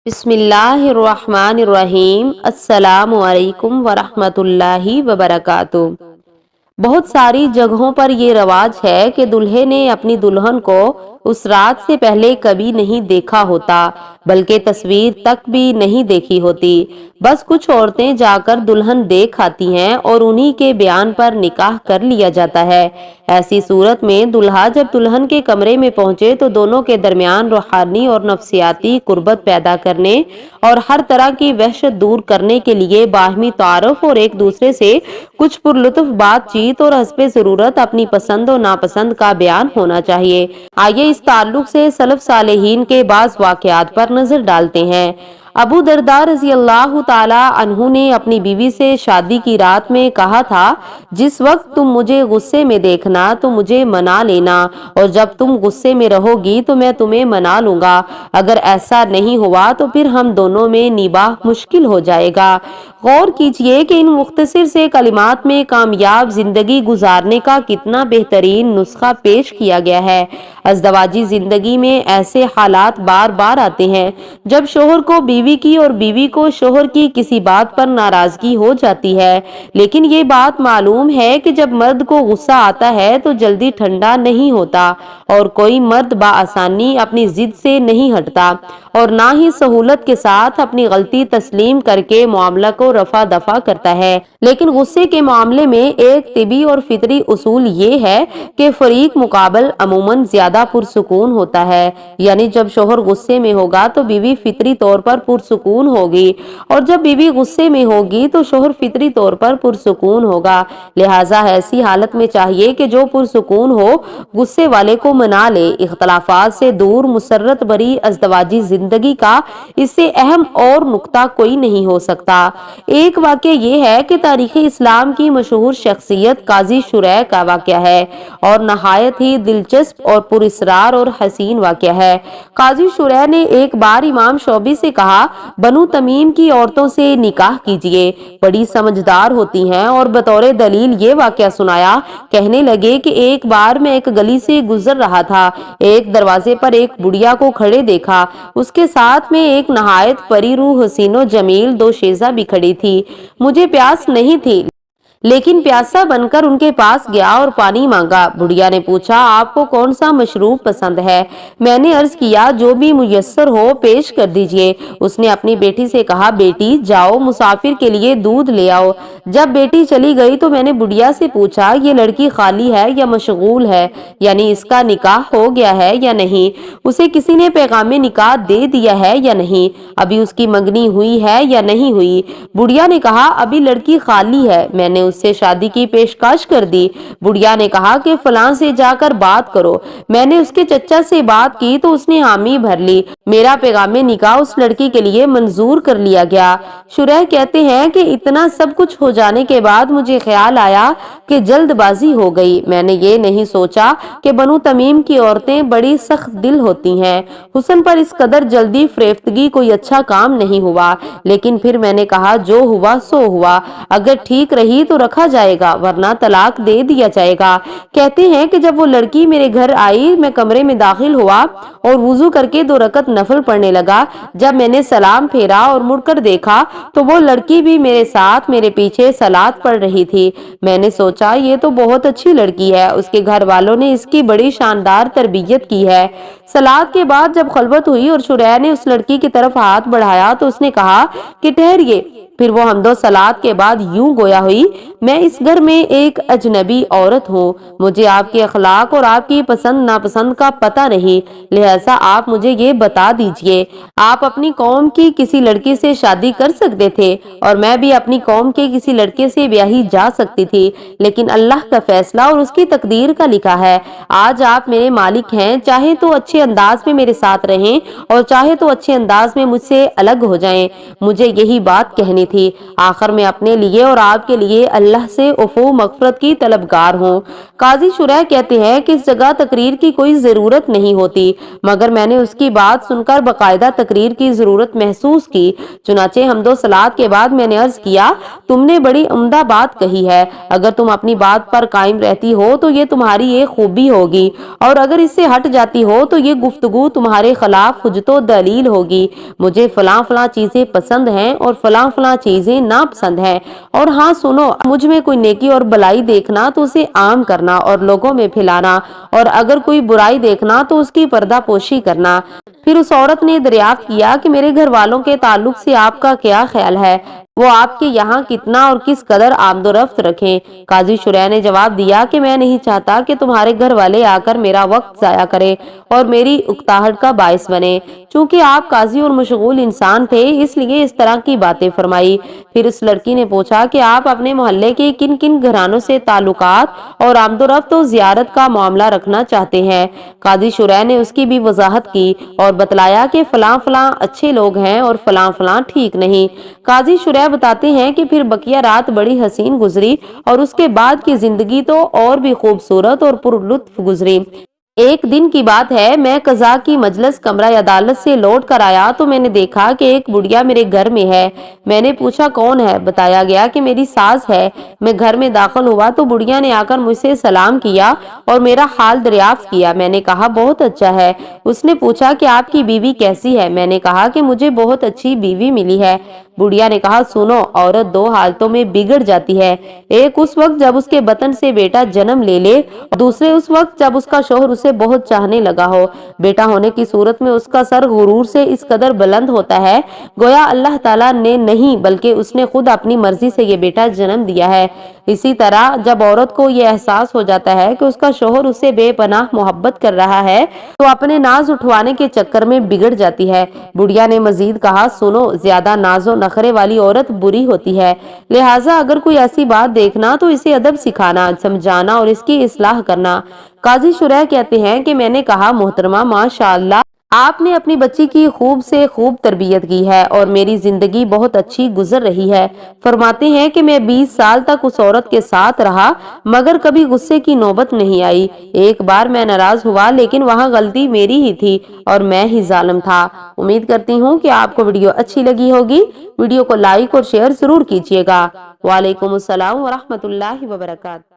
بسم اللہ الرحمن الرحیم۔ السلام علیکم ورحمۃ اللہ وبرکاتہ۔ بہت ساری جگہوں پر یہ رواج ہے کہ دلہے نے اپنی دلہن کو اس رات سے پہلے کبھی نہیں دیکھا ہوتا، بلکہ تصویر تک بھی نہیں دیکھی ہوتی۔ بس کچھ عورتیں جا کر دلہن دیکھ آتی ہیں اور انہی کے بیان پر نکاح کر لیا جاتا ہے۔ ایسی صورت میں دلہا جب دلہن کے کمرے میں پہنچے تو دونوں کے درمیان روحانی اور نفسیاتی قربت پیدا کرنے اور ہر طرح کی وحشت دور کرنے کے لیے باہمی تعارف اور ایک دوسرے سے کچھ پرلطف بات چیت اور حسب ضرورت اپنی پسند و ناپسند کا بیان ہونا چاہیے۔ آئیے اس تعلق سے سلف صالحین کے بعض واقعات پر نظر ڈالتے ہیں۔ ابو درداء رضی اللہ تعالی عنہ نے اپنی بیوی سے شادی کی رات میں کہا تھا، جس وقت تم مجھے غصے میں دیکھنا تو مجھے منا لینا، اور جب تم غصے میں رہو گی تو میں تمہیں منا لوں گا۔ اگر ایسا نہیں ہوا تو پھر ہم دونوں میں نباہ مشکل ہو جائے گا۔ غور کیجئے کہ ان مختصر سے کلمات میں کامیاب زندگی گزارنے کا کتنا بہترین نسخہ پیش کیا گیا ہے۔ ازدواجی زندگی میں ایسے حالات بار بار آتے ہیں جب شوہر کو بیوی کی اور بیوی کو شوہر کی کسی بات پر ناراضگی ہو جاتی ہے، لیکن یہ بات معلوم ہے کہ جب مرد کو غصہ آتا ہے تو جلدی ٹھنڈا نہیں ہوتا، اور کوئی مرد بآسانی اپنی ضد سے نہیں ہٹتا، اور نہ ہی سہولت کے ساتھ اپنی غلطی تسلیم کر کے معاملہ کو رفع دفع کرتا ہے۔ لیکن غصے کے معاملے میں ایک طبی اور فطری اصول یہ ہے کہ فریق مقابل عموماً زیادہ پرسکون ہوتا ہے، یعنی جب شوہر غصے میں ہوگا تو بیوی فطری طور پر پرسکون ہوگی، اور جب بیوی غصے میں ہوگی تو شوہر فطری طور پر پرسکون ہوگا۔ لہٰذا ایسی حالت میں چاہیے کہ جو پرسکون ہو غصے والے کو منا لے۔ اختلافات سے دور مسرت بری ازدواجی زندگی کا اس سے اہم اور نقطہ کوئی نہیں ہو سکتا۔ ایک واقعہ یہ ہے کہ تاریخ اسلام کی مشہور شخصیت قاضی شریح کا واقعہ ہے، اور نہایت ہی دلچسپ اور پراسرار اور حسین واقعہ ہے۔ قاضی شریح نے ایک بار امام شعبی سے کہا، بنو تمیم کی عورتوں سے نکاح کیجئے، بڑی سمجھدار ہوتی ہیں، اور بطور دلیل یہ واقعہ سنایا۔ کہنے لگے کہ ایک بار میں ایک گلی سے گزر رہا تھا، ایک دروازے پر ایک بڑھیا کو کھڑے دیکھا، اس کے ساتھ میں ایک نہایت پری روح حسین و جمیل دوشیزہ بھی کھڑی تھی۔ مجھے پیاس نہیں تھی، لیکن پیاسا بن کر ان کے پاس گیا اور پانی مانگا۔ بڑھیا نے پوچھا، آپ کو کون سا مشروب پسند ہے؟ میں نے عرض کیا، جو بھی میسر ہو پیش کر دیجئے۔ اس نے اپنی بیٹی سے کہا، بیٹی جاؤ مسافر کے لیے دودھ لے آؤ۔ جب بیٹی چلی گئی تو میں نے بڑھیا سے پوچھا، یہ لڑکی خالی ہے یا مشغول ہے، یعنی اس کا نکاح ہو گیا ہے یا نہیں؟ اسے کسی نے پیغام نکاح دے دیا ہے یا نہیں؟ ابھی اس کی منگنی ہوئی ہے یا نہیں ہوئی؟ بڑھیا نے کہا، ابھی لڑکی خالی ہے، میں نے اس سے شادی کی پیشکش کر دی۔ بڑھیا نے کہا کہ فلاں سے جا کر بات کرو۔ میں نے اس کے چچا سے بات کی تو اس نے حامی بھر لی، میرا پیغام نکاح اس لڑکی کے لیے منظور کر لیا گیا۔ شریح کہتے ہیں کہ اتنا سب کچھ ہو جانے کے بعد مجھے خیال آیا کہ جلد بازی ہو گئی۔ میں نے یہ نہیں سوچا کہ بنو تمیم کی عورتیں بڑی سخت دل ہوتی ہیں۔ حسن پر اس قدر جلدی فریفتگی کوئی اچھا کام نہیں ہوا، لیکن پھر میں نے کہا، جو ہوا سو ہوا، اگر ٹھیک رہی تو رکھا جائے گا ورنہ طلاق دے دیا جائے گا۔ کہتے ہیں کہ جب وہ لڑکی میرے گھر آئی، میں کمرے میں داخل ہوا اور وضو کر کے 2 رکعت نفل پڑھنے لگا۔ جب میں نے سلام پھیرا اور مڑ کر دیکھا تو وہ لڑکی بھی میرے ساتھ میرے پیچھے صلاۃ پڑھ رہی تھی۔ میں نے سوچا، یہ تو بہت اچھی لڑکی ہے، اس کے گھر والوں نے اس کی بڑی شاندار تربیت کی ہے۔ صلاۃ کے بعد جب خلوت ہوئی اور شریح نے اس لڑکی کی طرف ہاتھ بڑھایا تو اس نے کہا کہ ٹھہریے۔ پھر وہ حمد و صلاۃ کے بعد یوں گویا ہوئی، میں اس گھر میں ایک اجنبی عورت ہوں، مجھے آپ کے اخلاق اور آپ کی پسند ناپسند کا پتہ نہیں، لہذا آپ مجھے یہ بتا دیجئے، آپ اپنی قوم کی کسی لڑکی سے شادی کر سکتے تھے اور میں بھی اپنی قوم کے کسی لڑکے سے بیاہی جا سکتی تھی، لیکن اللہ کا فیصلہ اور اس کی تقدیر کا لکھا ہے۔ آج آپ میرے مالک ہیں، چاہے تو اچھے انداز میں میرے ساتھ رہیں اور چاہے تو اچھے انداز میں مجھ سے الگ ہو جائیں۔ مجھے یہی بات کہنی میں تھی۔ آخر میں اپنے لیے اور آپ کے لیے اللہ سے عفو مغفرت کی طلبگار ہوں۔ قاضی شرح کہتے ہیں کہ اس جگہ تقریر کی کوئی ضرورت نہیں ہوتی، مگر میں نے اس کی بات سن کر باقاعدہ تقریر کی ضرورت محسوس کی۔ چنانچہ حمد و صلات کے بعد میں نے عرض کیا، تم نے بڑی عمدہ بات کہی ہے، اگر تم اپنی بات پر قائم رہتی ہو تو یہ تمہاری ایک خوبی ہوگی، اور اگر اس سے ہٹ جاتی ہو تو یہ گفتگو تمہارے خلاف حجت و دلیل ہوگی۔ مجھے فلاں فلاں چیزیں پسند ہیں اور فلاں فلاں چیزیں ناپسند ہیں، اور ہاں سنو، مجھ میں کوئی نیکی اور بلائی دیکھنا تو اسے عام کرنا اور لوگوں میں پھیلانا، اور اگر کوئی برائی دیکھنا تو اس کی پردہ پوشی کرنا۔ پھر اس عورت نے دریافت کیا کہ میرے گھر والوں کے تعلق سے آپ کا کیا خیال ہے، وہ آپ کے یہاں کتنا اور کس قدر آمد و رفت رکھیں؟ قاضی شرح نے جواب دیا کہ میں نہیں چاہتا کہ تمہارے گھر والے آ کر میرا وقت ضائع کریں اور میری اکتاہٹ کا باعث بنے۔ چونکہ آپ قاضی اور مشغول انسان تھے، اس لیے اس طرح کی باتیں فرمائی۔ پھر اس لڑکی نے پوچھا کہ آپ اپنے محلے کے کن کن گھرانوں سے تعلقات اور آمد و رفت و زیارت کا معاملہ رکھنا چاہتے ہیں؟ قاضی شرح نے اس کی بھی وضاحت کی اور بتلایا کہ فلاں فلاں اچھے لوگ ہیں اور فلاں فلاں ٹھیک نہیں۔ قاضی شرح بتاتے ہیں کہ پھر بقیہ رات بڑی حسین گزری اور اس کے بعد کی زندگی تو اور بھی خوبصورت اور پر لطف گزری۔ ایک دن کی بات ہے، میں قضا کی مجلس کمرہ عدالت سے لوٹ کر آیا تو میں نے دیکھا کہ ایک بڑھیا میرے گھر میں ہے۔ میں نے پوچھا کون ہے؟ بتایا گیا کہ میری ساس ہے۔ میں گھر میں داخل ہوا تو بڑھیا نے آ کر مجھ سے سلام کیا اور میرا حال دریافت کیا۔ میں نے کہا بہت اچھا ہے۔ اس نے پوچھا کہ آپ کی بیوی کیسی ہے؟ میں نے کہا کہ مجھے بہت اچھی بیوی ملی ہے۔ بڑھیا نے کہا سنو، عورت دو حالتوں میں بگڑ جاتی ہے، ایک اس وقت جب اس کے بطن سے بیٹا جنم لے لے، اور دوسرے اس وقت جب اس کا شوہر اسے بہت چاہنے لگا ہو۔ بیٹا ہونے کی صورت میں اس کا سر غرور سے اس قدر بلند ہوتا ہے گویا اللہ تعالیٰ نے نہیں بلکہ اس نے خود اپنی مرضی سے یہ بیٹا جنم دیا ہے۔ اسی طرح جب عورت کو یہ احساس ہو جاتا ہے کہ اس کا شوہر اسے بے پناہ محبت کر رہا ہے تو اپنے ناز اٹھوانے کے چکر میں بگڑ جاتی ہے۔ بڑھیا نے مزید کہا سنو، زیادہ ناز و نخرے والی عورت بری ہوتی ہے، لہٰذا اگر کوئی ایسی بات دیکھنا تو اسے ادب سکھانا، سمجھانا اور اس کی اصلاح کرنا۔ قاضی شرح کہتے ہیں کہ میں نے کہا محترمہ ماشاء اللہ، آپ نے اپنی بچی کی خوب سے خوب تربیت کی ہے اور میری زندگی بہت اچھی گزر رہی ہے۔ فرماتے ہیں کہ میں 20 سال تک اس عورت کے ساتھ رہا مگر کبھی غصے کی نوبت نہیں آئی۔ ایک بار میں ناراض ہوا لیکن وہاں غلطی میری ہی تھی اور میں ہی ظالم تھا۔ امید کرتی ہوں کہ آپ کو ویڈیو اچھی لگی ہوگی۔ ویڈیو کو لائک اور شیئر ضرور کیجیے گا۔ وعلیکم السلام ورحمۃ اللہ وبرکاتہ۔